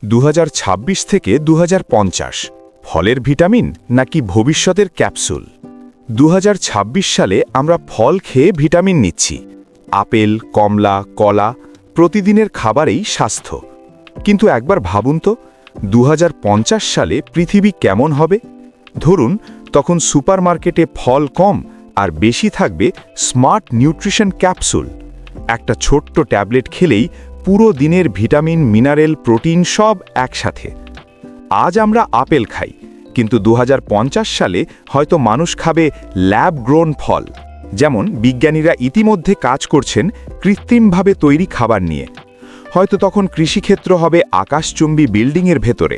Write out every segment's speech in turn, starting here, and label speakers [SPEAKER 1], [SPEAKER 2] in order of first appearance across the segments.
[SPEAKER 1] 2026 থেকে 2050 ফলের ভিটামিন নাকি ভবিষ্যতের ক্যাপসুল 2026 সালে আমরা ফল খেয়ে ভিটামিন নিচ্ছি আপেল কমলা কলা প্রতিদিনের খাবারেই স্বাস্থ্য কিন্তু একবার ভাবুন তো 2050 সালে পৃথিবী কেমন হবে ধরুন তখন সুপারমার্কেটে ফল কম আর বেশি থাকবে স্মার্ট নিউট্রিশন ক্যাপসুল একটা ছোট্ট ট্যাবলেট খেলেই পুরো দিনের ভিটামিন মিনারেল প্রোটিন সব একসাথে আজ আমরা আপেল খাই কিন্তু 2050 সালে হয়তো মানুষ খাবে ল্যাব গ্রোন ফল যেমন বিজ্ঞানীরা ইতিমধ্যে কাজ করছেন কৃত্রিমভাবে তৈরি খাবার নিয়ে হয়তো তখন কৃষিক্ষেত্র হবে আকাশচুম্বী বিল্ডিংয়ের ভেতরে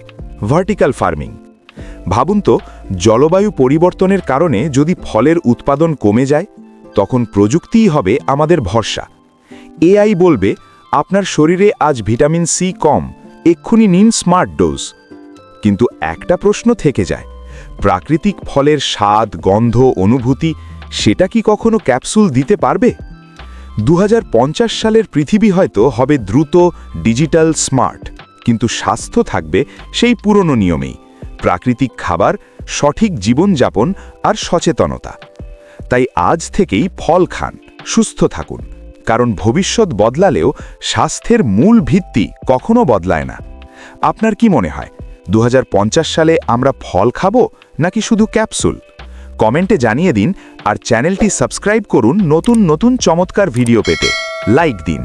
[SPEAKER 1] ভার্টিক্যাল ফার্মিং ভাবুন তো জলবায়ু পরিবর্তনের কারণে যদি ফলের উৎপাদন কমে যায় তখন প্রযুক্তিই হবে আমাদের ভরসা এআই বলবে আপনার শরীরে আজ ভিটামিন সি কম এক্ষুনি নিন স্মার্ট ডোজ কিন্তু একটা প্রশ্ন থেকে যায় প্রাকৃতিক ফলের স্বাদ গন্ধ অনুভূতি সেটা কি কখনো ক্যাপসুল দিতে পারবে 2050 সালের পৃথিবী হয়তো হবে দ্রুত ডিজিটাল স্মার্ট কিন্তু স্বাস্থ্য থাকবে সেই পুরনো নিয়মেই প্রাকৃতিক খাবার সঠিক জীবনযাপন আর সচেতনতা তাই আজ থেকেই ফল খান সুস্থ থাকুন কারণ ভবিষ্যৎ বদলালেও স্বাস্থ্যের মূল ভিত্তি কখনো বদলায় না আপনার কি মনে হয় 2050 সালে আমরা ফল খাবো নাকি শুধু ক্যাপসুল কমেন্টে জানিয়ে দিন আর চ্যানেলটি সাবস্ক্রাইব করুন নতুন নতুন চমৎকার ভিডিও পেতে লাইক দিন